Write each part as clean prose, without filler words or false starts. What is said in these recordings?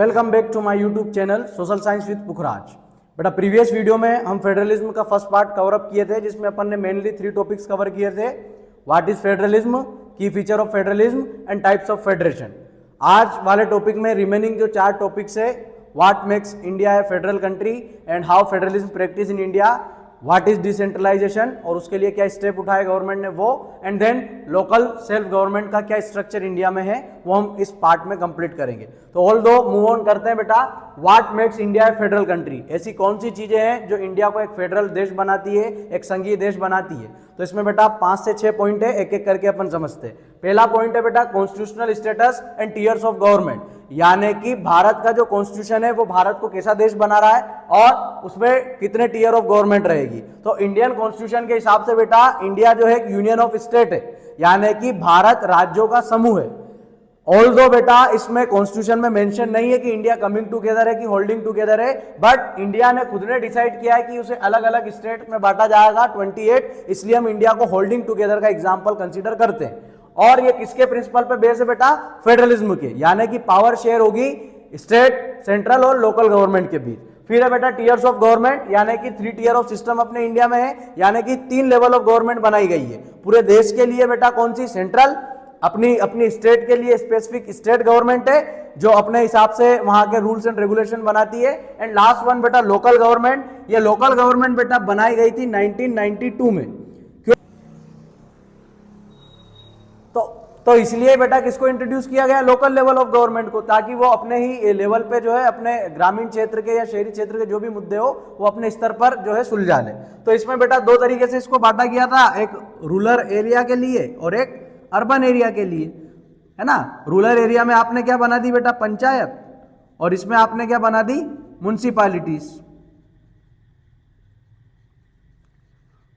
Welcome back to my YouTube channel social science with Pukhraj. बेटा previous video में हम federalism का फर्स्ट पार्ट कवर अप किए थे, जिसमें अपन ने मेनली 3 टॉपिक्स कवर किए थे। What is federalism, key feature of federalism and types of federation. आज वाले टॉपिक में रिमेनिंग जो 4 टॉपिक्स है, what makes India a federal country and how federalism practice in India, what is decentralization और उसके लिए क्या स्टेप उठाए गवर्नमेंट ने वो, and then local self government का क्या स्ट्रक्चर इंडिया में है, वो हम इस पार्ट में कंप्लीट करेंगे। तो ऑल दो मूव ऑन करते हैं बेटा। What makes India a federal country, ऐसी कौन सी चीजें हैं जो इंडिया को एक फेडरल देश बनाती है, एक संघीय देश बनाती है। तो इसमें बेटा 5 से 6 पॉइंट है, एक एक करके अपन समझते हैं। पहला पॉइंट है बेटा constitutional status and tears of government, यानी कि भारत का जो कॉन्स्टिट्यूशन है वो भारत को कैसा देश बना रहा है और उसमें कितने टीयर ऑफ गवर्नमेंट रहेगी। तो इंडियन कॉन्स्टिट्यूशन के हिसाब से बेटा इंडिया जो है एक यूनियन ऑफ स्टेट है, यानी कि भारत राज्यों का समूह है। ऑल्दो बेटा इसमें कॉन्स्टिट्यूशन में मेंशन नहीं है कि इंडिया कमिंग टुगेदर है कि होल्डिंग टुगेदर है, बट इंडिया ने खुद ने डिसाइड किया है कि उसे अलग अलग स्टेट में बांटा जाएगा 28, इसलिए हम इंडिया को होल्डिंग टुगेदर का एग्जाम्पल कंसिडर करते हैं। और ये किसके प्रिंसिपल पे बेस है बेटा, फेडरलिज्म के, यानी कि पावर शेयर होगी स्टेट, सेंट्रल और लोकल गवर्नमेंट के बीच। फिर है बेटा टीयर्स ऑफ गवर्नमेंट, यानी कि 3 टीयर ऑफ सिस्टम अपने इंडिया में है, यानी कि 3 लेवल ऑफ गवर्नमेंट बनाई गई है पूरे देश के लिए। बेटा कौन सी, सेंट्रल अपनी स्टेट के लिए स्पेसिफिक स्टेट गवर्नमेंट है जो अपने हिसाब से वहां के रूल्स एंड रेगुलेशन बनाती है, एंड लास्ट वन बेटा लोकल गवर्नमेंट। ये लोकल गवर्नमेंट बेटा बनाई गई थी 1992 में। तो इसलिए बेटा किसको इंट्रोड्यूस किया गया, लोकल लेवल ऑफ गवर्नमेंट को, ताकि वो अपने ही लेवल पे जो है अपने ग्रामीण क्षेत्र के या शहरी क्षेत्र के जो भी मुद्दे हो वो अपने स्तर पर जो है सुलझा ले। तो इसमें बेटा 2 तरीके से इसको बांटा गया था, एक रूरल एरिया के लिए और एक अर्बन एरिया के लिए, है ना। रूरल एरिया में आपने क्या बना दी बेटा, पंचायत, और इसमें आपने क्या बना दी, म्युनिसिपैलिटीज।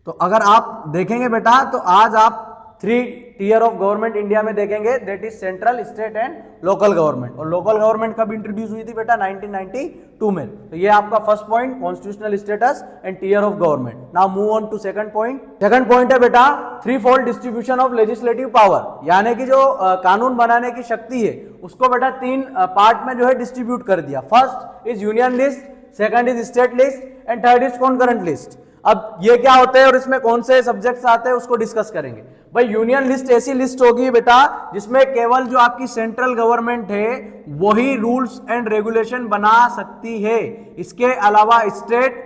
तो अगर आप देखेंगे बेटा तो आज आप 3 टीयर ऑफ गवर्नमेंट इंडिया में देखेंगे, that is central, state and local government. और लोकल गवर्नमेंट कब इंट्रोड्यूस हुई थी बेटा, 1992 में। तो ये आपका first point, constitutional status and tier of government. Now move on to second point. Second point है बेटा 3-fold distribution of legislative power, यानी कि जो कानून बनाने की शक्ति है उसको बेटा 3 पार्ट में जो है डिस्ट्रीब्यूट कर दिया। First is union list, second is state list and third is concurrent list. अब ये क्या होते हैं और इसमें कौन से सब्जेक्ट्स आते हैं उसको डिस्कस करेंगे। भाई यूनियन लिस्ट ऐसी लिस्ट होगी बेटा जिसमें केवल जो आपकी सेंट्रल गवर्नमेंट है वही रूल्स एंड रेगुलेशन बना सकती है, इसके अलावा स्टेट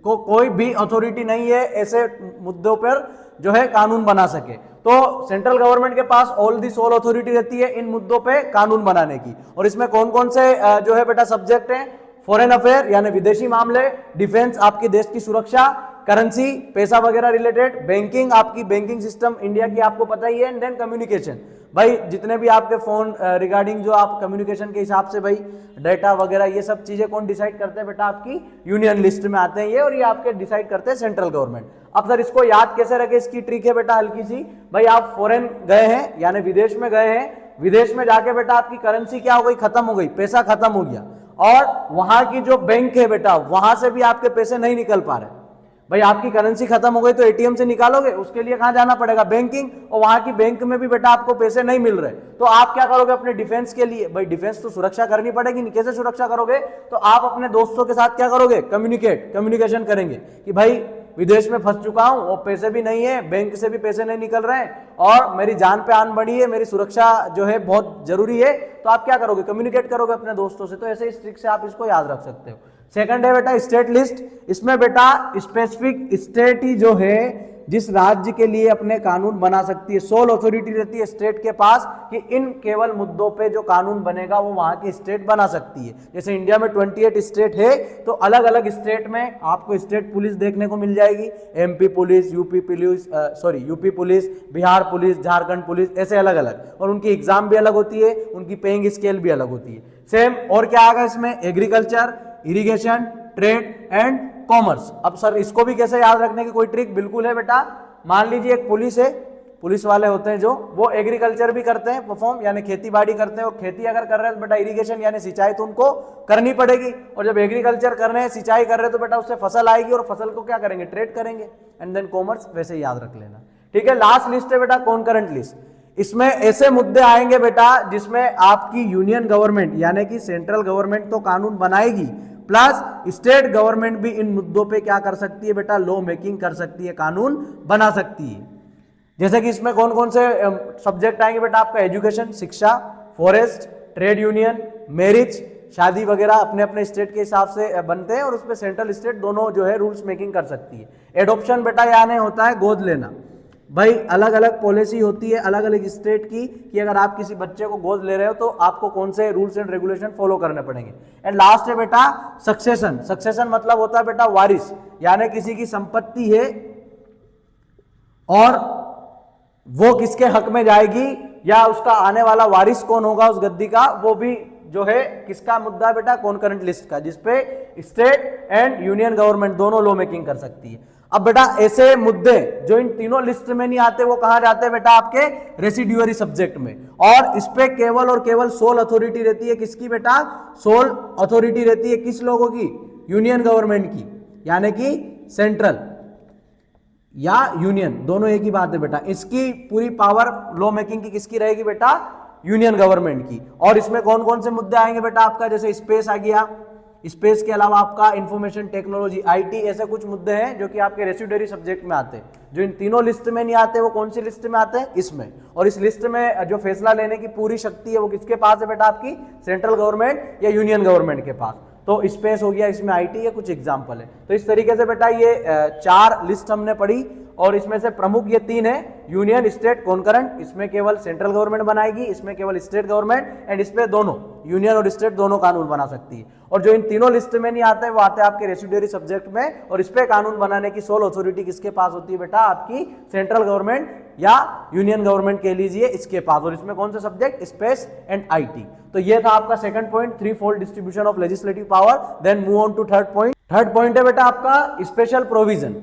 को कोई भी अथॉरिटी नहीं है ऐसे मुद्दों पर जो है कानून बना सके। तो सेंट्रल गवर्नमेंट के पास ऑल दी सोल अथॉरिटी रहती है इन मुद्दों पे कानून बनाने की। और इसमें कौन कौन से जो है बेटा सब्जेक्ट हैं, फॉरेन अफेयर यानी विदेशी मामले, डिफेंस आपके देश की सुरक्षा, करेंसी पैसा वगैरह रिलेटेड, बैंकिंग आपकी बैंकिंग सिस्टम इंडिया की आपको पता ही है, एंड देन कम्युनिकेशन। भाई जितने भी आपके फोन रिगार्डिंग जो आप कम्युनिकेशन के हिसाब से भाई डाटा वगैरह ये सब चीजें कौन डिसाइड करते हैं बेटा, आपकी यूनियन लिस्ट में आते हैं ये, और ये आपके डिसाइड करते हैं सेंट्रल गवर्नमेंट। अब सर इसको याद कैसे रखे, इसकी ट्रिक है बेटा हल्की सी। भाई आप फॉरेन गए हैं यानी विदेश में गए हैं, विदेश में जाके बेटा आपकी करेंसी क्या हो गई, खत्म हो गई, पैसा खत्म हो गया, और वहां की जो बैंक है बेटा वहां से भी आपके पैसे नहीं निकल पा रहे। भाई आपकी करेंसी खत्म हो गई तो एटीएम से निकालोगे, उसके लिए कहां जाना पड़ेगा, बैंकिंग, और वहां की बैंक में भी बेटा आपको पैसे नहीं मिल रहे, तो आप क्या करोगे अपने डिफेंस के लिए। भाई डिफेंस तो सुरक्षा करनी पड़ेगी, कैसे सुरक्षा करोगे, तो आप अपने दोस्तों के साथ क्या करोगे, कम्युनिकेशन करेंगे कि भाई विदेश में फंस चुका हूं और पैसे भी नहीं है, बैंक से भी पैसे नहीं निकल रहे हैं और मेरी जान पे आन बढ़ी है, मेरी सुरक्षा जो है बहुत जरूरी है। तो आप क्या करोगे, कम्युनिकेट करोगे अपने दोस्तों से। तो ऐसे इस ट्रिक से आप इसको याद रख सकते हो। सेकंड है बेटा स्टेट लिस्ट, इसमें बेटा स्पेसिफिक स्टेट ही जो है जिस राज्य के लिए अपने कानून बना सकती है, सोल अथॉरिटी रहती है स्टेट के पास कि इन केवल मुद्दों पे जो कानून बनेगा वो वहां की स्टेट बना सकती है। जैसे इंडिया में 28 स्टेट है तो अलग अलग स्टेट में आपको स्टेट पुलिस देखने को मिल जाएगी, MP police, UP police, Bihar police, Jharkhand police, ऐसे अलग अलग, और उनकी एग्जाम भी अलग होती है, उनकी पेइंग स्केल भी अलग होती है। सेम और क्या आएगा इसमें, agriculture, irrigation, trade and commerce. अब सर इसको भी कैसे याद रखने की कोई ट्रिक, बिल्कुल है बेटा। मान लीजिए एक पुलिस है, पुलिस वाले होते हैं जो वो एग्रीकल्चर भी करते हैं परफॉर्म, यानी खेती बाड़ी करते हैं, और खेती अगर कर रहे हैं तो बेटा इरिगेशन यानी सिंचाई तो उनको करनी पड़ेगी, और जब एग्रीकल्चर कर रहे हैं, सिंचाई कर रहे हैं, तो बेटा उससे फसल आएगी और फसल को क्या करेंगे, ट्रेड करेंगे, एंड देन कॉमर्स, वैसे याद रख लेना। ठीक है, लास्ट लिस्ट है बेटा कॉन्करेंट लिस्ट। इसमें ऐसे मुद्दे आएंगे बेटा जिसमें आपकी यूनियन गवर्नमेंट यानी कि सेंट्रल गवर्नमेंट तो कानून बनाएगी, प्लस स्टेट गवर्नमेंट भी इन मुद्दों पे क्या कर सकती है बेटा, लॉ मेकिंग कर सकती है, कानून बना सकती है। जैसे कि इसमें कौन कौन से सब्जेक्ट आएंगे बेटा, आपका एजुकेशन, शिक्षा, फॉरेस्ट, ट्रेड यूनियन, मैरिज, शादी वगैरह अपने अपने स्टेट के हिसाब से बनते हैं और उसमें सेंट्रल स्टेट दोनों जो है रूल्स मेकिंग कर सकती है। एडॉप्शन बेटा यानी होता है गोद लेना। भाई अलग अलग पॉलिसी होती है अलग अलग स्टेट की कि अगर आप किसी बच्चे को गोद ले रहे हो तो आपको कौन से रूल्स एंड रेगुलेशन फॉलो करने पड़ेंगे। एंड लास्ट है बेटा सक्सेशन। सक्सेशन मतलब होता है बेटा वारिस, यानी किसी की संपत्ति है और वो किसके हक में जाएगी या उसका आने वाला वारिस कौन होगा उस गद्दी का, वो भी जो है किसका मुद्दा है बेटा, कॉन्करेंट लिस्ट का, जिसपे स्टेट एंड यूनियन गवर्नमेंट दोनों लॉ मेकिंग कर सकती है। अब बेटा ऐसे मुद्दे जो इन तीनों लिस्ट में नहीं आते वो कहां जाते हैं बेटा, आपके रेसिड्यूअरी सब्जेक्ट में, और इस पे केवल और केवल सोल अथॉरिटी रहती है किसकी बेटा, सोल अथॉरिटी रहती है किस लोगों की, यूनियन गवर्नमेंट की, यानी कि सेंट्रल या यूनियन दोनों एक ही बात है बेटा। इसकी पूरी पावर लॉ मेकिंग की किसकी रहेगी बेटा, यूनियन गवर्नमेंट की। और इसमें कौन कौन से मुद्दे आएंगे बेटा, आपका जैसे स्पेस आ गया, स्पेस के अलावा आपका इंफॉर्मेशन टेक्नोलॉजी, आईटी, ऐसे कुछ मुद्दे हैं जो कि आपके रेसिड्यूअरी सब्जेक्ट में आते हैं। जो इन तीनों लिस्ट में नहीं आते वो कौन सी लिस्ट में आते हैं, इसमें। और इस लिस्ट में जो फैसला लेने की पूरी शक्ति है वो किसके पास है बेटा, आपकी सेंट्रल गवर्नमेंट या यूनियन गवर्नमेंट के पास। तो स्पेस हो गया, इसमें आईटी, या कुछ एग्जाम्पल है। तो इस तरीके से बेटा ये 4 लिस्ट हमने पढ़ी और इसमें से प्रमुख ये 3 है, यूनियन, स्टेट, कॉन्करेंट। इसमें केवल सेंट्रल गवर्नमेंट बनाएगी, इसमें केवल स्टेट गवर्नमेंट, एंड इसमें दोनों यूनियन और स्टेट दोनों कानून बना सकती है। और जो इन तीनों लिस्ट में नहीं आते वो आते हैं आपके रेसिड्यूअरी सब्जेक्ट में, और इस पे कानून बनाने की सोल अथॉरिटी किसके पास होती है बेटा, आपकी सेंट्रल गवर्नमेंट या यूनियन गवर्नमेंट कह लीजिए, इसके पास। और इसमें कौन से सब्जेक्ट, स्पेस एंड आईटी। तो ये था आपका second point, 3-fold distribution of legislative power. Then move on to third point. Third point है बेटा आपका स्पेशल प्रोविजन।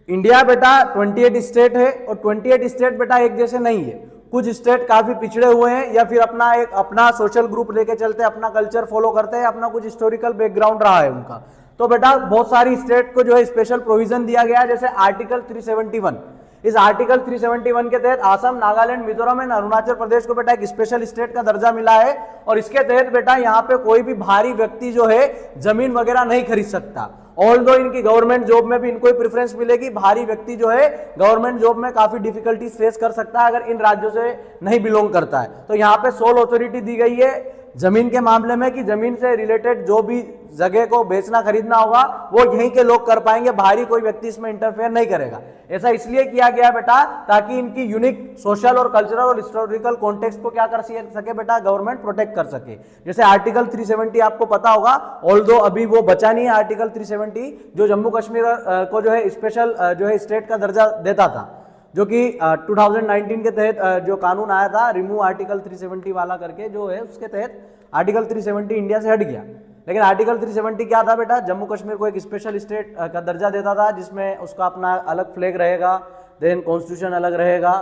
इंडिया बेटा 28 स्टेट है और 28 स्टेट बेटा एक जैसे नहीं है। कुछ स्टेट काफी पिछड़े हुए हैं या फिर अपना सोशल ग्रुप लेके चलते हैं, अपना कल्चर फॉलो करते हैं, अपना कुछ हिस्टोरिकल बैकग्राउंड रहा है उनका। तो बेटा बहुत सारी स्टेट को जो है स्पेशल प्रोविजन दिया गया है, जैसे आर्टिकल 371। इस आर्टिकल 371 के तहत असम, नागालैंड, मिजोरम एंड अरुणाचल प्रदेश को बेटा एक स्पेशल स्टेट का दर्जा मिला है। और इसके तहत बेटा यहाँ पे कोई भी भारी व्यक्ति जो है जमीन वगैरह नहीं खरीद सकता। ऑल्दो इनकी गवर्नमेंट जॉब में भी इनको ही प्रेफरेंस मिलेगी, भारी व्यक्ति जो है गवर्नमेंट जॉब में काफी डिफिकल्टीज फेस कर सकता है अगर इन राज्यों से नहीं बिलोंग करता है। तो यहाँ पे सोल अथॉरिटी दी गई है जमीन के मामले में कि जमीन से रिलेटेड जो भी जगह को बेचना खरीदना होगा वो यहीं के लोग कर पाएंगे, बाहरी कोई व्यक्ति इसमें इंटरफेयर नहीं करेगा। ऐसा इसलिए किया गया बेटा ताकि इनकी यूनिक सोशल और कल्चरल और हिस्टोरिकल कॉन्टेक्स्ट को क्या कर सके बेटा, गवर्नमेंट प्रोटेक्ट कर सके। जैसे आर्टिकल 370 आपको पता होगा, ऑल्दो अभी वो बचा नहीं है आर्टिकल 370, जो जम्मू कश्मीर को जो है स्पेशल जो है स्टेट का दर्जा देता था, जो कि 2019 के तहत जो कानून आया था रिमूव आर्टिकल 370 वाला करके, जो है उसके तहत आर्टिकल 370 इंडिया से हट गया। लेकिन आर्टिकल 370 क्या था बेटा, जम्मू कश्मीर को एक स्पेशल स्टेट का दर्जा देता था, जिसमें उसका अपना अलग फ्लैग रहेगा, देन कॉन्स्टिट्यूशन अलग रहेगा,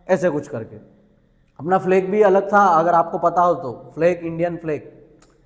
ऐसे कुछ करके। अपना फ्लैग भी अलग था, अगर आपको पता हो तो, फ्लैग इंडियन फ्लैग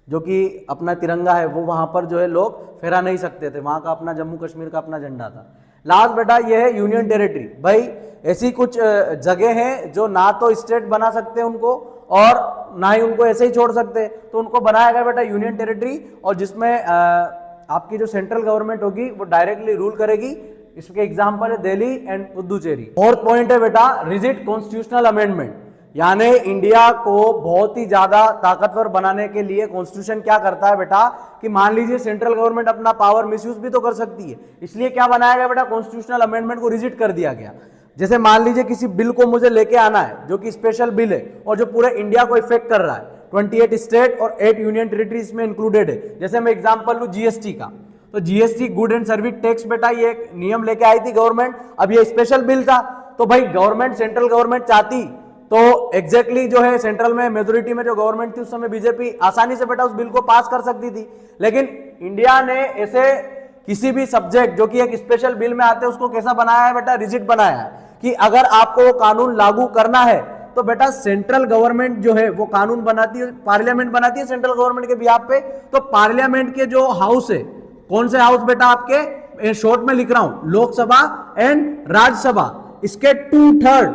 जो कि अपना तिरंगा है वो वहाँ पर जो है लोग फहरा नहीं सकते थे, वहाँ का अपना जम्मू कश्मीर का अपना झंडा था। लास्ट बेटा ये है यूनियन टेरिटरी। भाई ऐसी कुछ जगह हैं जो ना तो स्टेट बना सकते हैं उनको और ना ही उनको ऐसे ही छोड़ सकते, तो उनको बनाया गया बेटा यूनियन टेरिटरी, और जिसमें आपकी जो सेंट्रल गवर्नमेंट होगी वो डायरेक्टली रूल करेगी। इसके एग्जाम्पल है Delhi and Puducherry. Fourth point है बेटा रिजिड कॉन्स्टिट्यूशनल अमेंडमेंट, यानी इंडिया को बहुत ही ज्यादा ताकतवर बनाने के लिए कॉन्स्टिट्यूशन क्या करता है बेटा कि मान लीजिए सेंट्रल गवर्नमेंट अपना पावर मिसयूज भी तो कर सकती है, इसलिए क्या बनाया गया बेटा, कॉन्स्टिट्यूशनल अमेंडमेंट को रिजिड कर दिया गया। जैसे मान लीजिए किसी बिल को मुझे लेके आना है जो कि स्पेशल बिल है और जो पूरे इंडिया को इफेक्ट कर रहा है, 28 स्टेट और 8 यूनियन टेरिटरीज में इंक्लूडेड है। जैसे मैं एग्जांपल लूं जीएसटी का, तो GST good and service tax बेटा ये एक नियम लेके आई थी गवर्नमेंट, अब ये स्पेशल बिल था, तो भाई गवर्नमेंट सेंट्रल गवर्नमेंट चाहती तो एग्जैक्टली जो है सेंट्रल में मेजोरिटी में जो गवर्नमेंट थी उस समय बीजेपी, आसानी से बेटा उस बिल को पास कर सकती थी। लेकिन इंडिया ने ऐसे किसी भी सब्जेक्ट जो कि एक स्पेशल बिल में आते हैं उसको कैसा बनाया है बेटा, रिजिड बनाया है कि अगर आपको वो कानून लागू करना है तो बेटा सेंट्रल गवर्नमेंट जो है वो कानून बनाती है, पार्लियामेंट बनाती है सेंट्रल गवर्नमेंट के बिहाफ पे। तो पार्लियामेंट के जो हाउस है, कौन से हाउस बेटा, आपके शॉर्ट में लिख रहा हूं, लोकसभा एंड राज्यसभा, इसके 2/3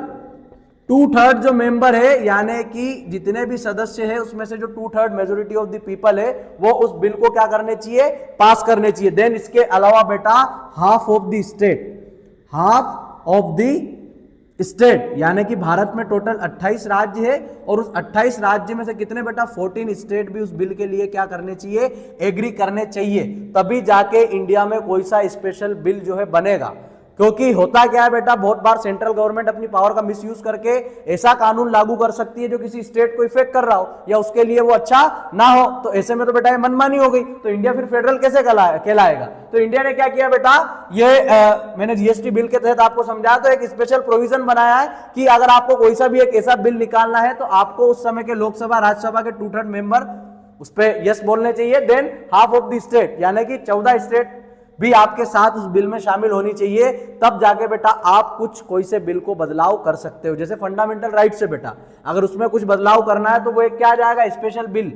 2/3 जो मेंबर है, यानी कि जितने भी सदस्य है उसमें से जो 2/3 मेजोरिटी ऑफ द पीपल है वो उस बिल को क्या करने चाहिए, पास करने चाहिए। देन इसके अलावा बेटा half of the state, half of the state, यानी कि भारत में टोटल 28 राज्य है और उस 28 राज्य में से कितने बेटा 14 स्टेट भी उस बिल के लिए क्या करने चाहिए, एग्री करने चाहिए, तभी जाके इंडिया में कोई सा स्पेशल बिल जो है बनेगा। क्योंकि होता क्या है बेटा, बहुत बार सेंट्रल गवर्नमेंट अपनी पावर का मिसयूज करके ऐसा कानून लागू कर सकती है जो किसी स्टेट को इफेक्ट कर रहा हो या उसके लिए वो अच्छा ना हो, तो ऐसे में तो बेटा ये मनमानी हो गई, तो इंडिया फिर फेडरल कैसे कहलाएगा। तो इंडिया ने क्या किया बेटा, ये मैंने जीएसटी बिल के तहत आपको समझाया, तो एक स्पेशल प्रोविजन बनाया है कि अगर आपको कोई सा भी एक ऐसा बिल निकालना है तो आपको उस समय के लोकसभा राज्यसभा के 2/3 मेंबर उस पर यस बोलने चाहिए। Than half of the state, यानी कि 14 स्टेट भी आपके साथ उस बिल में शामिल होनी चाहिए, तब जाके बेटा आप कुछ कोई से बिल को बदलाव कर सकते हो। जैसे फंडामेंटल राइट से बेटा अगर उसमें कुछ बदलाव करना है तो वो एक क्या आ जाएगा, स्पेशल बिल।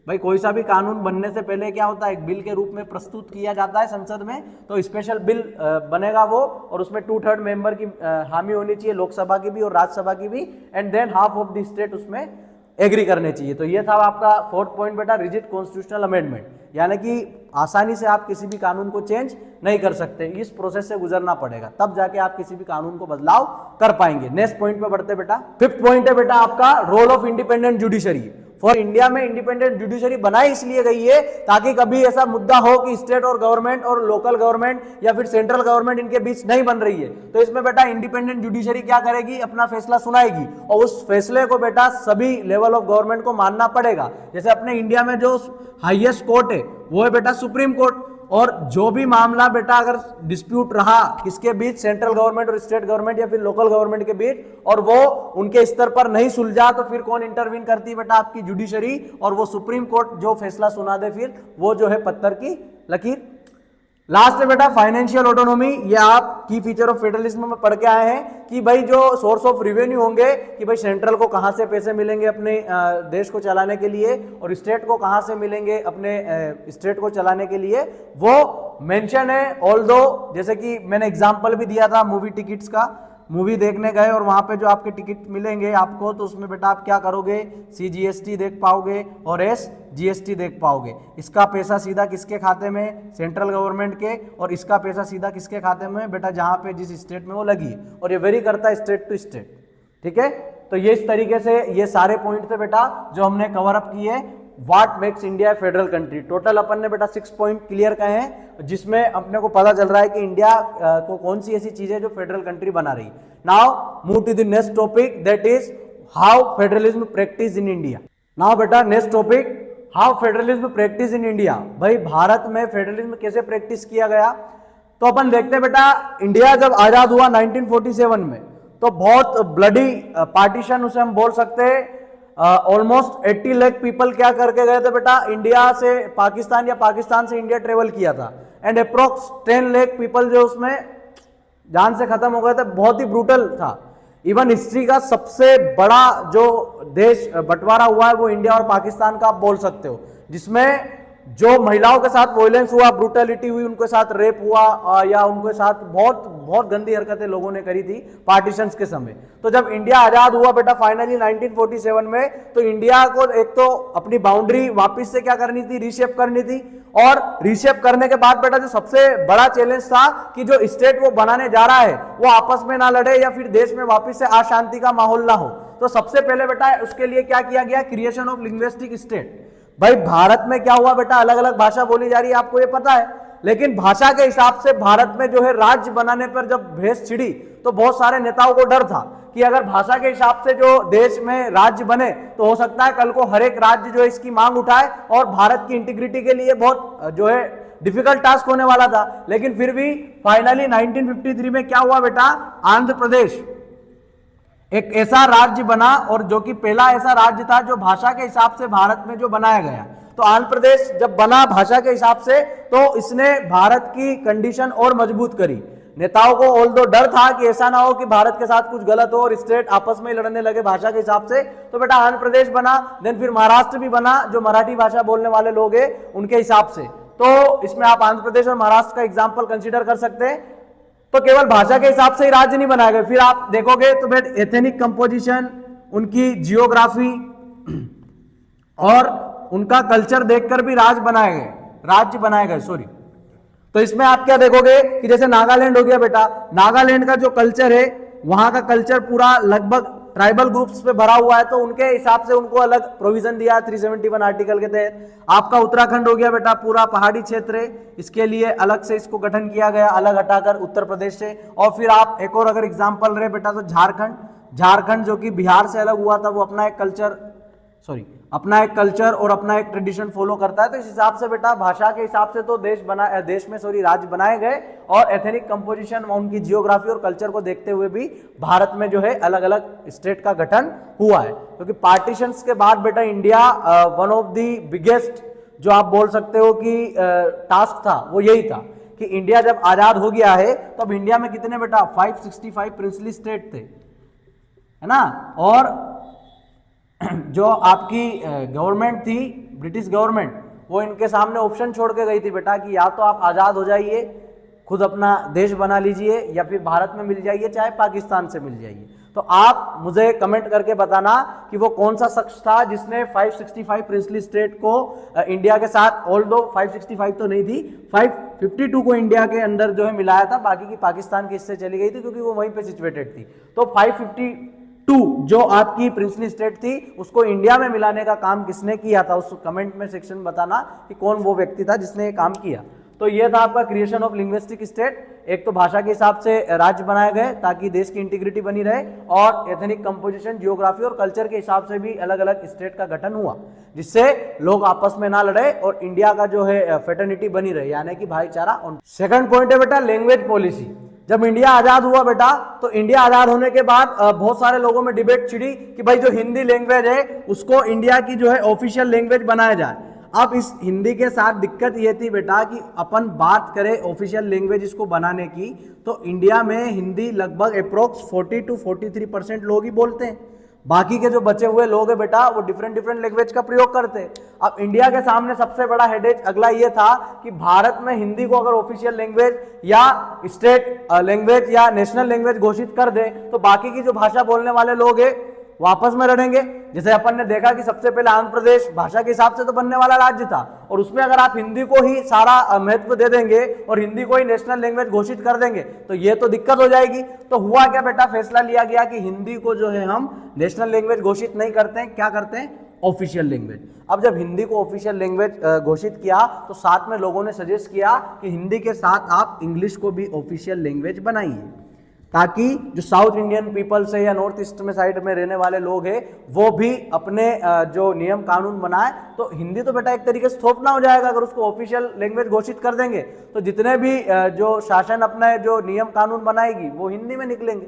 भाई कोई सा भी कानून बनने से पहले क्या होता है, एक बिल के रूप में प्रस्तुत किया जाता है संसद में, तो स्पेशल बिल बनेगा वो, और उसमें 2/3 मेंबर की हामी होनी चाहिए, लोकसभा की भी और राज्यसभा की भी, and than half of the state उसमें एग्री करने चाहिए। तो ये था आपका 4th पॉइंट बेटा, रिजिड कॉन्स्टिट्यूशनल अमेंडमेंट, यानी कि आसानी से आप किसी भी कानून को चेंज नहीं कर सकते, इस प्रोसेस से गुजरना पड़ेगा, तब जाके आप किसी भी कानून को बदलाव कर पाएंगे। नेक्स्ट पॉइंट पे बढ़ते बेटा, 5th पॉइंट है बेटा आपका role of independent judiciary. For India में इंडिपेंडेंट जुडिशरी बनाई इसलिए गई है ताकि कभी ऐसा मुद्दा हो कि स्टेट और गवर्नमेंट और लोकल गवर्नमेंट या फिर सेंट्रल गवर्नमेंट इनके बीच नहीं बन रही है, तो इसमें बेटा इंडिपेंडेंट जुडिशरी क्या करेगी, अपना फैसला सुनाएगी और उस फैसले को बेटा सभी लेवल ऑफ गवर्नमेंट को मानना पड़ेगा। जैसे अपने इंडिया में जो हाईएस्ट कोर्ट है वो है बेटा सुप्रीम कोर्ट, और जो भी मामला बेटा अगर डिस्प्यूट रहा किसके बीच, सेंट्रल गवर्नमेंट और स्टेट गवर्नमेंट या फिर लोकल गवर्नमेंट के बीच, और वो उनके स्तर पर नहीं सुलझा, तो फिर कौन इंटरवीन करती है बेटा, आपकी जुडिशरी, और वो सुप्रीम कोर्ट जो फैसला सुना दे फिर वो जो है पत्थर की लकीर। लास्ट है बेटा फाइनेंशियल ऑटोनॉमी, ये आप की फीचर ऑफ फेडरलिज्म में पढ़ के आए हैं कि भाई जो सोर्स ऑफ रेवेन्यू होंगे, कि भाई सेंट्रल को कहां से पैसे मिलेंगे अपने देश को चलाने के लिए और स्टेट को कहां से मिलेंगे अपने स्टेट को चलाने के लिए, वो मेंशन है। ऑल्दो जैसे कि मैंने एग्जांपल भी दिया था मूवी टिकट्स का, मूवी देखने गए और वहां पे जो आपके टिकट मिलेंगे आपको, तो उसमें बेटा आप क्या करोगे, CGST देख पाओगे और SGST देख पाओगे। इसका पैसा सीधा किसके खाते में, सेंट्रल गवर्नमेंट के, और इसका पैसा सीधा किसके खाते में बेटा, जहां पे जिस स्टेट में वो लगी है, और ये वेरी करता है स्टेट टू स्टेट। ठीक है, तो ये इस तरीके से ये सारे पॉइंट थे बेटा जो हमने कवर अप किए। What makes India federal country, total अपन ने बेटा 6 पॉइंट क्लियर कहे हैं, जिसमें अपने को पता चल रहा है कि इंडिया को कौन सी ऐसी चीज है जो फेडरल कंट्री बना रही। Now move to the next topic, that is how federalism practice in India. Now बेटा next topic, how federalism practice in India. भाई भारत में फेडरलिज्म कैसे प्रैक्टिस किया गया, तो अपन देखते हैं बेटा, इंडिया जब आजाद हुआ 1947 में, तो बहुत ब्लडी पार्टीशन उसे हम बोल सकते हैं। ऑलमोस्ट 80 लाख पीपल क्या करके गए थे बेटा, इंडिया से पाकिस्तान या पाकिस्तान से इंडिया ट्रेवल किया था, एंड अप्रोक्स 10 लाख पीपल जो उसमें जान से खत्म हो गए थे। बहुत ही ब्रूटल था। इवन हिस्ट्री का सबसे बड़ा जो देश बंटवारा हुआ है वो इंडिया और पाकिस्तान का आप बोल सकते हो, जिसमें जो महिलाओं के साथ वायलेंस हुआ, ब्रूटलिटी हुई, उनके साथ रेप हुआ या उनके साथ बहुत बहुत गंदी हरकतें लोगों ने करी थी पार्टीशंस के समय। तो जब इंडिया आजाद हुआ बेटा फाइनली 1947 में, तो इंडिया को एक तो अपनी बाउंड्री वापस से क्या करनी थी, रीशेप करनी थी, और रीशेप करने के बाद बेटा जो सबसे बड़ा चैलेंज था कि जो स्टेट वो बनाने जा रहा है वो आपस में ना लड़े या फिर देश में वापस से अशांति का माहौल ना हो। तो सबसे पहले बेटा उसके लिए क्या किया गया, क्रिएशन ऑफ लिंग्विस्टिक स्टेट। भाई भारत में क्या हुआ बेटा, अलग अलग भाषा बोली जा रही है, आपको ये पता है, लेकिन भाषा के हिसाब से भारत में जो है राज्य बनाने पर जब भैंस छिड़ी तो बहुत सारे नेताओं को डर था कि अगर भाषा के हिसाब से जो देश में राज्य बने तो हो सकता है कल को हर एक राज्य जो है इसकी मांग उठाए और भारत की इंटीग्रिटी के लिए बहुत जो है डिफिकल्ट टास्क होने वाला था। लेकिन फिर भी फाइनली 1953 में क्या हुआ बेटा, आंध्र प्रदेश एक ऐसा राज्य बना, और जो कि पहला ऐसा राज्य था जो भाषा के हिसाब से भारत में जो बनाया गया। तो आंध्र प्रदेश जब बना भाषा के हिसाब से, तो इसने भारत की कंडीशन और मजबूत करी। नेताओं को ऑल्दो डर था कि ऐसा ना हो कि भारत के साथ कुछ गलत हो और स्टेट आपस में लड़ने लगे भाषा के हिसाब से, तो बेटा आंध्र प्रदेश बना। देन फिर महाराष्ट्र भी बना, जो मराठी भाषा बोलने वाले लोग हैं उनके हिसाब से। तो इसमें आप आंध्र प्रदेश और महाराष्ट्र का एग्जाम्पल कंसिडर कर सकते हैं। तो केवल भाषा के हिसाब से ही राज्य नहीं बनाए गए, फिर आप देखोगे तो बेटा एथनिक कंपोजिशन, उनकी जियोग्राफी और उनका कल्चर देखकर भी राज्य बनाए गए सॉरी। तो इसमें आप क्या देखोगे कि जैसे नागालैंड हो गया बेटा, नागालैंड का जो कल्चर है, वहां का कल्चर पूरा लगभग ट्राइबल ग्रुप्स पे भरा हुआ है, तो उनके हिसाब से उनको अलग प्रोविजन दिया है 371 आर्टिकल के तहत। आपका उत्तराखंड हो गया बेटा, पूरा पहाड़ी क्षेत्र है, इसके लिए अलग से इसको गठन किया गया, अलग हटाकर उत्तर प्रदेश से। और फिर आप एक और अगर एग्जाम्पल रहे बेटा तो झारखंड जो कि बिहार से अलग हुआ था, वो अपना एक कल्चर और अपना एक ट्रेडिशन फॉलो करता है। तो इस हिसाब से बेटा भाषा के हिसाब से तो राज्य बनाए गए, और एथनिक कंपोजिशन, उनकी जियोग्राफी और कल्चर को देखते हुए भी भारत में जो है अलग अलग स्टेट का गठन हुआ है। क्योंकि पार्टीशंस के बाद बेटा India one of the biggest जो आप बोल सकते हो कि टास्क था, वो यही था कि इंडिया जब आजाद हो गया है तो अब इंडिया में कितने बेटा 565 प्रिंसली स्टेट थे, है ना। और जो आपकी गवर्नमेंट थी, ब्रिटिश गवर्नमेंट, वो इनके सामने ऑप्शन छोड़ के गई थी बेटा कि या तो आप आज़ाद हो जाइए, खुद अपना देश बना लीजिए, या फिर भारत में मिल जाइए, चाहे पाकिस्तान से मिल जाइए। तो आप मुझे कमेंट करके बताना कि वो कौन सा शख्स था जिसने 565 प्रिंसली स्टेट को इंडिया के साथ, ऑल्दो 565 तो नहीं थी, 552 को इंडिया के अंदर जो है मिलाया था, बाकी की पाकिस्तान के हिस्से चली गई थी क्योंकि वो वहीं पे सिचुएटेड थी। तो 552 जो आपकी प्रिंसली स्टेट थी उसको इंडिया में मिलाने का काम किसने किया था, उस कमेंट में सेक्शन में बताना कि कौन वो व्यक्ति था जिसने ये काम किया। तो ये था आपका क्रिएशन ऑफ लिंग्विस्टिक स्टेट। एक तो भाषा के हिसाब से राज्य बनाए गए ताकि देश की इंटीग्रिटी बनी रहे, और एथनिक कंपोजिशन, जियोग्राफी और कल्चर के हिसाब से भी अलग अलग स्टेट का गठन हुआ, जिससे लोग आपस में ना लड़े और इंडिया का जो है फेटर्निटी बनी रहे, यानी कि भाईचारा। सेकंड पॉइंट है बेटा लैंग्वेज पॉलिसी। जब इंडिया आजाद हुआ बेटा, तो इंडिया आजाद होने के बाद बहुत सारे लोगों में डिबेट छिड़ी कि भाई जो हिंदी लैंग्वेज है उसको इंडिया की जो है ऑफिशियल लैंग्वेज बनाया जाए। अब इस हिंदी के साथ दिक्कत ये थी बेटा कि अपन बात करें ऑफिशियल लैंग्वेज इसको बनाने की, तो इंडिया में हिंदी लगभग अप्रोक्स 40 to 43% लोग ही बोलते हैं, बाकी के जो बचे हुए लोग हैं बेटा वो डिफरेंट लैंग्वेज का प्रयोग करते हैं। अब इंडिया के सामने सबसे बड़ा हेडेक अगला ये था कि भारत में हिंदी को अगर ऑफिशियल लैंग्वेज या स्टेट लैंग्वेज या नेशनल लैंग्वेज घोषित कर दे तो बाकी की जो भाषा बोलने वाले लोग हैं वो आपस में लड़ेंगे। जैसे अपन ने देखा कि सबसे पहले आंध्र प्रदेश भाषा के हिसाब से तो बनने वाला राज्य था, और उसमें अगर आप हिंदी को ही सारा महत्व दे देंगे और हिंदी को ही नेशनल लैंग्वेज घोषित कर देंगे तो ये तो दिक्कत हो जाएगी। तो हुआ क्या बेटा, फैसला लिया गया कि हिंदी को जो है हम नेशनल लैंग्वेज घोषित नहीं करते हैं, क्या करते हैं, ऑफिशियल लैंग्वेज। अब जब हिंदी को ऑफिशियल लैंग्वेज घोषित किया तो साथ में लोगों ने सजेस्ट किया कि हिंदी के साथ आप इंग्लिश को भी ऑफिशियल लैंग्वेज बनाइए, ताकि जो साउथ इंडियन पीपल्स है या नॉर्थ ईस्ट में साइड में रहने वाले लोग हैं वो भी अपने जो नियम कानून बनाए। तो हिंदी तो बेटा एक तरीके से थोपना हो जाएगा, अगर उसको ऑफिशियल लैंग्वेज घोषित कर देंगे तो जितने भी जो शासन अपने जो नियम कानून बनाएगी वो हिंदी में निकलेंगे।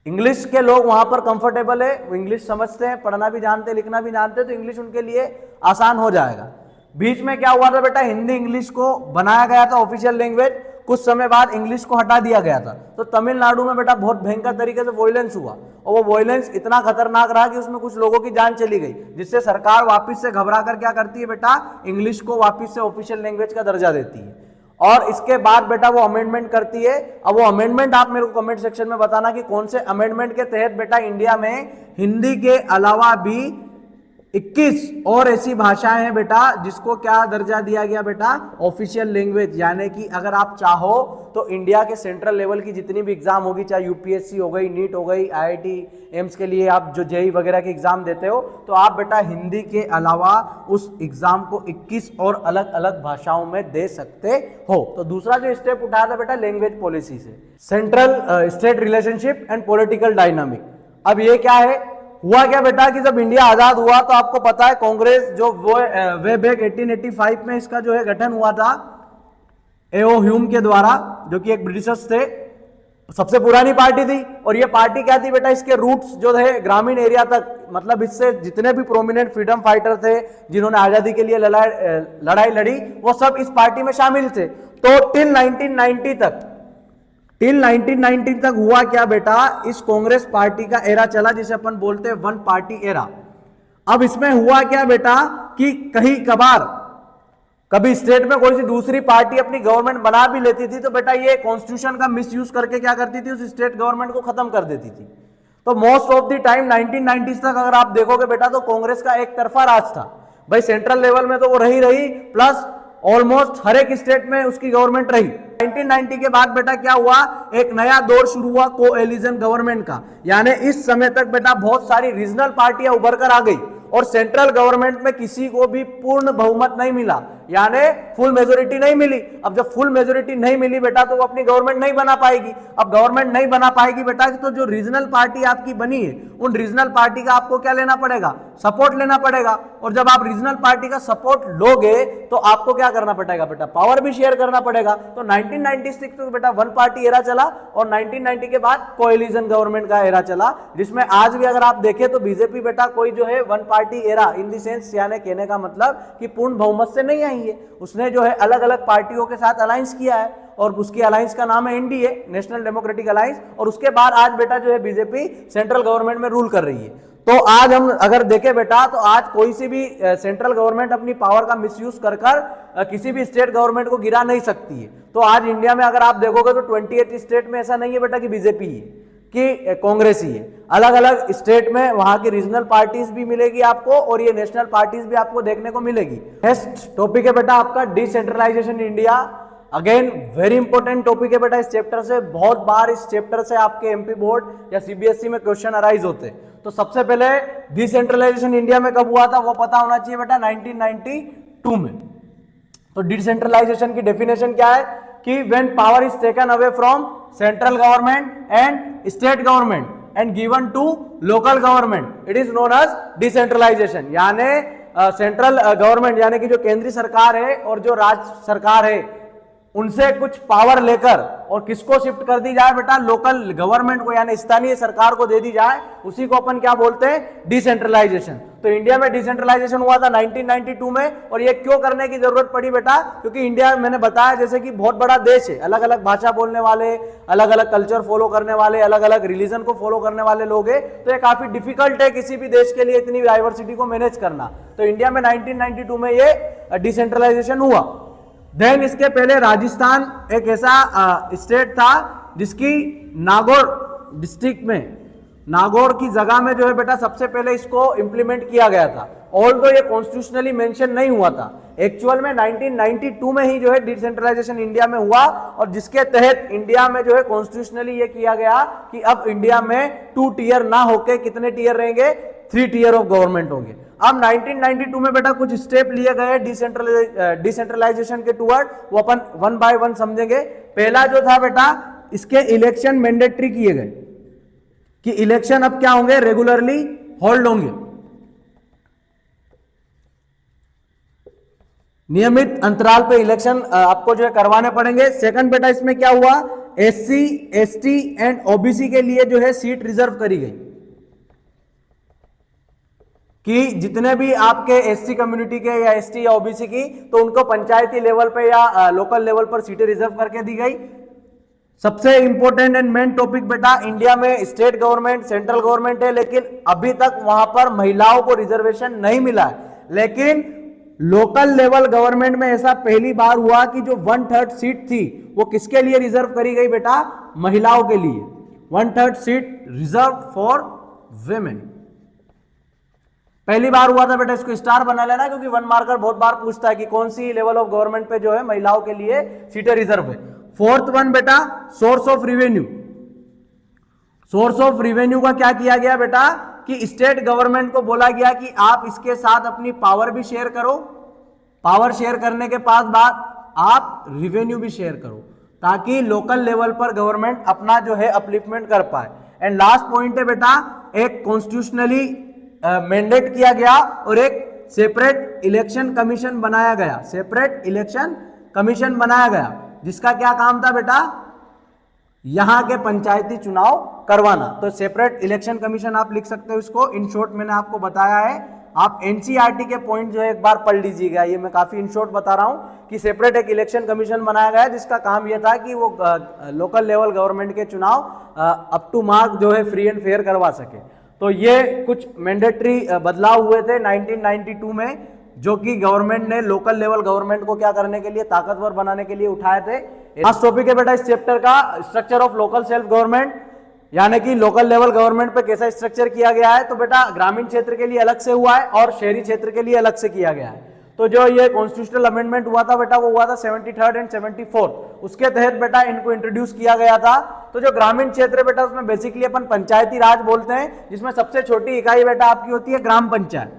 इंग्लिश के लोग वहां पर कंफर्टेबल है, वो इंग्लिश समझते हैं, पढ़ना भी जानते हैं, लिखना भी जानते हैं, तो इंग्लिश उनके लिए आसान हो जाएगा। बीच में क्या हुआ था बेटा, हिंदी इंग्लिश को बनाया गया था ऑफिशियल लैंग्वेज, कुछ समय बाद इंग्लिश को हटा दिया गया था। तो तमिलनाडु में बेटा बहुत भयंकर तरीके से वॉयलेंस हुआ, और वो वॉयलेंस इतना खतरनाक रहा कि उसमें कुछ लोगों की जान चली गई, जिससे सरकार वापस से घबरा कर क्या करती है बेटा, इंग्लिश को वापस से ऑफिशियल लैंग्वेज का दर्जा देती है। और इसके बाद बेटा वो अमेंडमेंट करती है। अब वो अमेंडमेंट आप मेरे को कमेंट सेक्शन में बताना कि कौन से अमेंडमेंट के तहत बेटा इंडिया में हिंदी के अलावा भी 21 और ऐसी भाषाएं हैं बेटा जिसको क्या दर्जा दिया गया बेटा, ऑफिशियल लैंग्वेज। यानी कि अगर आप चाहो तो इंडिया के सेंट्रल लेवल की जितनी भी एग्जाम होगी, चाहे यूपीएससी हो गई, नीट हो गई, आईआईटी एम्स के लिए आप जो जेईई वगैरह के एग्जाम देते हो, तो आप बेटा हिंदी के अलावा उस एग्जाम को 21 और अलग अलग भाषाओं में दे सकते हो। तो दूसरा जो स्टेप उठाया था बेटा लैंग्वेज पॉलिसी से, central state relationship and political dynamic. अब ये क्या है, हुआ क्या बेटा कि जब इंडिया आजाद हुआ तो आपको पता है कांग्रेस जो वे बैक 1885 में इसका जो है गठन हुआ था एओ ह्यूम के द्वारा, जो कि एक ब्रिटिशर्स थे, सबसे पुरानी पार्टी थी। और ये पार्टी क्या थी बेटा, इसके रूट्स जो है ग्रामीण एरिया तक, मतलब इससे जितने भी प्रोमिनेंट फ्रीडम फाइटर थे जिन्होंने आजादी के लिए लड़ाई लड़ी, वो सब इस पार्टी में शामिल थे। तो टिल 1990 तक हुआ क्या बेटा, इस कांग्रेस पार्टी का एरा चला जिसे अपन बोलते हैं वन पार्टी एरा। अब इसमें हुआ क्या बेटा कि कहीं कभार कभी स्टेट में कोई सी दूसरी पार्टी अपनी गवर्नमेंट बना भी लेती थी तो बेटा ये कॉन्स्टिट्यूशन का मिसयूज करके क्या करती थी, उस स्टेट गवर्नमेंट को खत्म कर देती थी। तो most of the time 1990s तक अगर आप देखोगे बेटा तो कांग्रेस का एक तरफा राज था भाई, सेंट्रल लेवल में तो वो रही प्लस ऑलमोस्ट हर एक स्टेट में उसकी गवर्नमेंट रही। 1990 के बाद बेटा क्या हुआ, एक नया दौर शुरू हुआ कोएलिशन गवर्नमेंट का, यानी इस समय तक बेटा बहुत सारी रीजनल पार्टियां उभर कर आ गई और सेंट्रल गवर्नमेंट में किसी को भी पूर्ण बहुमत नहीं मिला, यानी फुल मेजोरिटी नहीं मिली। अब जब फुल मेजोरिटी नहीं मिली बेटा तो वो अपनी गवर्नमेंट नहीं बना पाएगी। अब गवर्नमेंट नहीं बना पाएगी बेटा तो जो रीजनल पार्टी आपकी बनी है उन रीजनल पार्टी का आपको क्या लेना पड़ेगा, सपोर्ट लेना पड़ेगा। और जब आप रीजनल पार्टी का सपोर्ट लोगे तो आपको क्या करना पड़ेगा बेटा, पावर भी शेयर करना पड़ेगा। तो 1996 तक बेटा वन पार्टी एरा चला और 1990 के बाद कोएलिशन गवर्नमेंट का एरा चला, जिसमें आज भी अगर आप देखें तो बीजेपी बेटा कोई जो है one party era in the sense, यानी कहने का मतलब कि पूर्ण बहुमत से नहीं आई है, उसने जो है अलग अलग पार्टियों के साथ अलायंस किया है और उसकी अलायंस का नाम है एनडीए, नेशनल डेमोक्रेटिक अलायंस। और उसके बाद आज बेटा जो है बीजेपी सेंट्रल गवर्नमेंट में रूल कर रही है। तो आज हम अगर देखें बेटा तो आज कोई सी भी सेंट्रल गवर्नमेंट अपनी पावर का मिसयूज कर किसी भी स्टेट गवर्नमेंट को गिरा नहीं सकती है। तो आज इंडिया में अगर आप देखोगे तो 28 स्टेट में ऐसा नहीं है बेटा कि बीजेपी है कि कांग्रेस ही है, अलग अलग स्टेट में वहां की रीजनल पार्टीज भी मिलेगी आपको और ये नेशनल पार्टीज भी आपको देखने को मिलेगी। नेक्स्ट टॉपिक है बेटा आपका decentralization India. Again very important topic है बेटा, इस चैप्टर से बहुत बार इस चैप्टर से आपके एमपी बोर्ड या सीबीएसई में क्वेश्चन अराइज होते हैं। तो सबसे पहले डिसेंट्रलाइजेशन इंडिया में कब हुआ था वो पता होना चाहिए बेटा, 1992 में। तो डिसेंट्रलाइजेशन की डेफिनेशन क्या है कि when power is taken away from central government and state government and given to local government, it is known as decentralization. यानी सेंट्रल गवर्नमेंट यानी कि जो केंद्रीय सरकार है और जो राज्य सरकार है उनसे कुछ पावर लेकर और किसको शिफ्ट कर दी जाए बेटा, लोकल गवर्नमेंट को यानी स्थानीय सरकार को दे दी जाए, उसी को अपन क्या बोलते हैं, डिसेंट्रलाइजेशन। तो इंडिया में डिसेंट्रलाइजेशन हुआ था 1992 में। और ये क्यों करने की जरूरत पड़ी बेटा, क्योंकि इंडिया मैंने बताया जैसे कि बहुत बड़ा देश है, अलग अलग भाषा बोलने वाले, अलग अलग कल्चर फॉलो करने वाले, अलग अलग रिलीजन को फॉलो करने वाले लोग हैं। तो ये काफी डिफिकल्ट है किसी भी देश के लिए इतनी डाइवर्सिटी को मैनेज करना। तो इंडिया में 1992 में ये डिसेंट्रलाइजेशन हुआ। देन इसके पहले राजस्थान एक ऐसा स्टेट था जिसकी नागौर डिस्ट्रिक्ट में, नागौर की जगह में जो है बेटा सबसे पहले इसको इंप्लीमेंट किया गया था। ऑल्दो ये कॉन्स्टिट्यूशनली मेंशन नहीं हुआ था, एक्चुअल में 1992 में ही जो है डिसेंट्रलाइजेशन इंडिया में हुआ और जिसके तहत इंडिया में जो है कॉन्स्टिट्यूशनली ये किया गया कि अब इंडिया में 2 टीयर ना होके कितने टीयर रहेंगे, 3 टीयर ऑफ गवर्नमेंट होंगे। अब 1992 में बेटा कुछ स्टेप लिए गए डिसेंट्रलाइजेशन के टुवर्ड, वो अपन वन बाय वन समझेंगे। पहला जो था बेटा, इसके इलेक्शन मैंडेटरी किए गए कि इलेक्शन अब क्या होंगे, रेगुलरली होल्ड होंगे, नियमित अंतराल पे इलेक्शन आपको जो है करवाने पड़ेंगे। सेकंड बेटा इसमें क्या हुआ, एससी एसटी एंड ओबीसी के लिए जो है सीट रिजर्व करी गई कि जितने भी आपके एससी कम्युनिटी के या एसटी या ओबीसी की, तो उनको पंचायती लेवल पे या लोकल लेवल पर सीटें रिजर्व करके दी गई। सबसे इंपॉर्टेंट एंड मेन टॉपिक बेटा, इंडिया में स्टेट गवर्नमेंट सेंट्रल गवर्नमेंट है लेकिन अभी तक वहां पर महिलाओं को रिजर्वेशन नहीं मिला है। लेकिन लोकल लेवल गवर्नमेंट में ऐसा पहली बार हुआ कि जो 1/3 सीट थी वो किसके लिए रिजर्व करी गई बेटा, महिलाओं के लिए। 1/3 सीट रिजर्व फॉर विमेन, पहली बार हुआ था बेटा। इसको स्टार बना लेना क्योंकि 1 मार्कर बहुत बार पूछता है कि कौन सी लेवल ऑफ गवर्नमेंट पे जो है महिलाओं के लिए सीटें रिजर्व है। फोर्थ वन बेटा, source of revenue. Source of revenue का क्या किया गया बेटा कि स्टेट गवर्नमेंट को बोला गया कि आप इसके साथ अपनी पावर भी शेयर करो, पावर शेयर करने के पास बाद आप रिवेन्यू भी शेयर करो ताकि लोकल लेवल पर गवर्नमेंट अपना जो है अपलिफ्टमेंट कर पाए। एंड लास्ट पॉइंट है बेटा, एक कॉन्स्टिट्यूशनली मैंडेट किया गया और एक सेपरेट इलेक्शन कमीशन बनाया गया, सेपरेट इलेक्शन कमीशन बनाया गया जिसका क्या काम था बेटा, यहां के पंचायती चुनाव करवाना। तो सेपरेट इलेक्शन कमीशन आप लिख सकते हो इसको, इन शॉर्ट मैंने आपको बताया है। आप एनसीईआरटी के पॉइंट जो है एक बार पढ़ लीजिएगा, ये मैं काफी इन शॉर्ट बता रहा हूं कि सेपरेट एक इलेक्शन कमीशन बनाया गया जिसका काम यह था कि वो लोकल लेवल गवर्नमेंट के चुनाव अप टू मार्क जो है फ्री एंड फेयर करवा सके। तो ये कुछ मैंडेटरी बदलाव हुए थे 1992 में जो कि गवर्नमेंट ने लोकल लेवल गवर्नमेंट को क्या करने के लिए, ताकतवर बनाने के लिए उठाए थे। लास्ट टॉपिक है बेटा इस चैप्टर का, structure of local self government, यानी कि लोकल लेवल गवर्नमेंट पे कैसा स्ट्रक्चर किया गया है। तो बेटा ग्रामीण क्षेत्र के लिए अलग से हुआ है और शहरी क्षेत्र के लिए अलग से किया गया है। तो जो ये कॉन्स्टिट्यूशनल अमेंडमेंट हुआ था बेटा, वो हुआ था 73rd एंड 74, उसके तहत बेटा इनको इंट्रोड्यूस किया गया था। तो जो ग्रामीण क्षेत्र है बेटा, उसमें बेसिकली अपन पंचायती राज बोलते हैं, जिसमें सबसे छोटी इकाई बेटा आपकी होती है ग्राम पंचायत,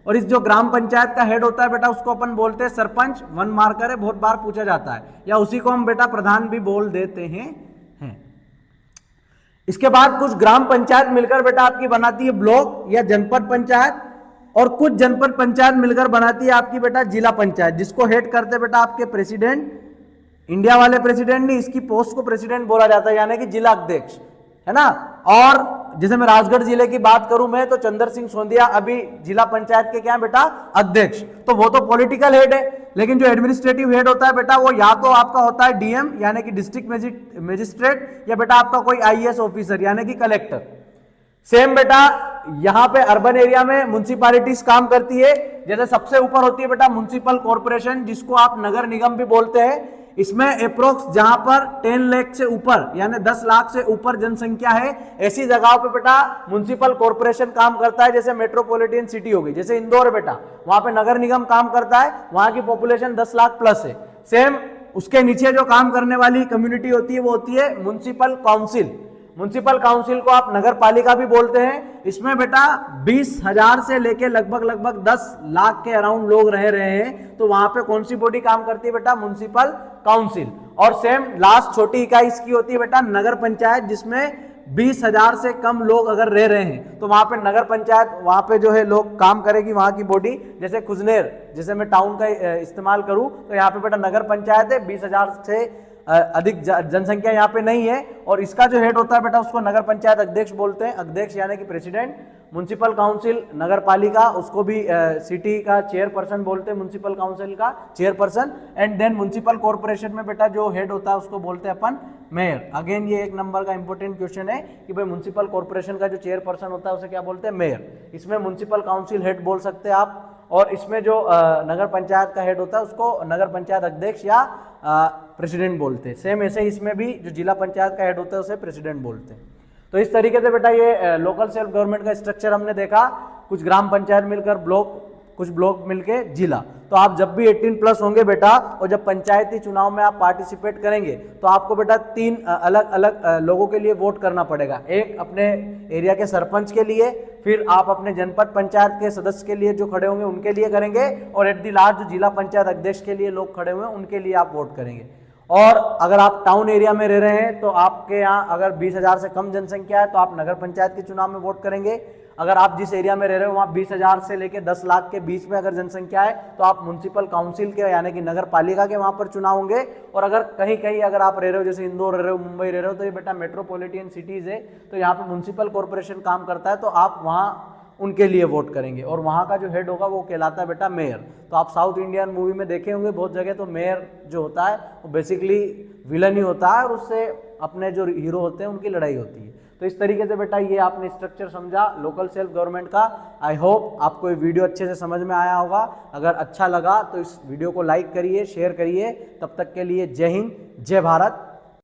और इस जो ग्राम पंचायत का हेड होता है बेटा, उसको अपन बोलते हैं सरपंच। वन मार्कर है, बहुत बार पूछा जाता है, या उसी को हम बेटा प्रधान भी बोल देते हैं। इसके बाद कुछ ग्राम पंचायत मिलकर बेटा आपकी बनाती है ब्लॉक या जनपद पंचायत, और कुछ जनपद पंचायत मिलकर बनाती है आपकी बेटा जिला पंचायत, जिसको हेड करते बेटा आपके प्रेसिडेंट। इंडिया वाले प्रेसिडेंट नहीं, इसकी पोस्ट को प्रेसिडेंट बोला जाता है, यानी कि जिला अध्यक्ष, है ना। और जैसे मैं राजगढ़ जिले की बात करूं मैं, तो चंद्र सिंह सोंदिया अभी जिला पंचायत के क्या है बेटा, अध्यक्ष। तो वो तो पॉलिटिकल हेड है, लेकिन जो एडमिनिस्ट्रेटिव हेड होता है बेटा, वो या तो आपका होता है डीएम यानी कि डिस्ट्रिक्ट मजिस्ट्रेट, या बेटा आपका कोई आईएएस ऑफिसर यानी कि कलेक्टर। सेम बेटा यहां पे अर्बन एरिया में म्युनिसिपैलिटीज काम करती है। जैसे सबसे ऊपर होती है बेटा म्युनिसिपल कॉर्पोरेशन, जिसको आप नगर निगम भी बोलते हैं। इसमें अप्रोक्स जहां पर 10 लाख से ऊपर यानी 10 लाख से ऊपर जनसंख्या है, ऐसी जगहों पे बेटा म्युनिसिपल कॉर्पोरेशन काम करता है। जैसे मेट्रोपॉलिटन सिटी होगी, जैसे इंदौर है बेटा, वहां पे नगर निगम काम करता है, वहां की पॉपुलेशन 10 लाख प्लस है। सेम उसके नीचे जो काम करने वाली कम्युनिटी होती है, वो होती है म्युनिसिपल काउंसिल। म्युनिसिपल काउंसिल को आप नगर पालिका भी बोलते हैं। इसमें बेटा 20,000 से लेके लगभग 10 लाख के अराउंड लोग रह रहे हैं। तो वहां पे कौन सी बॉडी काम करती है बेटा, म्युनिसिपल काउंसिल। और सेम लास्ट छोटी इकाई इसकी होती है बेटा नगर पंचायत, जिसमें 20,000 से कम लोग अगर रह रहे हैं तो वहां पे नगर पंचायत, वहां पे जो है लोग काम करेगी, वहां की बॉडी। जैसे खुजनेर, जैसे मैं टाउन का इस्तेमाल करूं, तो यहाँ पे बेटा नगर पंचायत है, 20,000 से अधिक जनसंख्या यहाँ पे नहीं है। और इसका जो हेड होता है बेटा, उसको नगर पंचायत अध्यक्ष बोलते हैं, अध्यक्ष यानी कि प्रेसिडेंट। म्युनिसिपल काउंसिल नगर पालिका, उसको भी सिटी का चेयरपर्सन बोलते हैं, म्युनिसिपल काउंसिल का chairperson. And then municipal corporation में बेटा जो हेड होता है, उसको बोलते हैं अपन मेयर। अगेन ये एक नंबर का इंपॉर्टेंट क्वेश्चन है कि भाई म्युनिसिपल कॉर्पोरेशन का जो चेयरपर्सन होता है, उसे क्या बोलते हैं, मेयर। इसमें म्युनिसिपल काउंसिल हेड बोल सकते हैं आप। और इसमें जो नगर पंचायत का हेड होता है, उसको नगर पंचायत अध्यक्ष या प्रेसिडेंट बोलते हैं। सेम ऐसे इसमें भी जो जिला पंचायत का हेड होता है, उसे प्रेसिडेंट बोलते हैं। तो इस तरीके से बेटा ये लोकल सेल्फ गवर्नमेंट का स्ट्रक्चर हमने देखा। कुछ ग्राम पंचायत मिलकर ब्लॉक, कुछ ब्लॉक मिलके जिला। तो आप जब भी 18+ होंगे बेटा, और जब पंचायती चुनाव में आप पार्टिसिपेट करेंगे, तो आपको बेटा 3 अलग अलग लोगों के लिए वोट करना पड़ेगा। एक अपने एरिया के सरपंच के लिए, फिर आप अपने जनपद पंचायत के सदस्य के लिए जो खड़े होंगे उनके लिए करेंगे, और एट दी लास्ट जो जिला पंचायत अध्यक्ष के लिए लोग खड़े हुए हैं, उनके लिए आप वोट करेंगे। और अगर आप टाउन एरिया में रह रहे हैं, तो आपके यहाँ अगर 20,000 से कम जनसंख्या है, तो आप नगर पंचायत के चुनाव में वोट करेंगे। अगर आप जिस एरिया में रह रहे हो वहाँ 20,000 से लेकर 10 लाख के बीच में अगर जनसंख्या है, तो आप म्युनिसिपल काउंसिल के यानी कि नगर पालिका के वहाँ पर चुनाव होंगे। और अगर कहीं कहीं अगर आप रह रहे हो, जैसे इंदौर रह रहे हो, मुंबई रह रहे हो, तो ये बेटा मेट्रोपॉलिटन सिटीज़ है, तो यहाँ पर म्युनिसिपल कॉर्पोरेशन काम करता है, तो आप वहाँ उनके लिए वोट करेंगे। और वहाँ का जो हेड होगा वो कहलाता है बेटा मेयर। तो आप साउथ इंडियन मूवी में देखे होंगे बहुत जगह, तो मेयर जो होता है वो बेसिकली विलन ही होता है, और उससे अपने जो हीरो होते हैं उनकी लड़ाई होती है। तो इस तरीके से बेटा ये आपने स्ट्रक्चर समझा लोकल सेल्फ गवर्नमेंट का। आई होप आपको ये वीडियो अच्छे से समझ में आया होगा। अगर अच्छा लगा तो इस वीडियो को लाइक करिए, शेयर करिए। तब तक के लिए जय हिंद, जय भारत।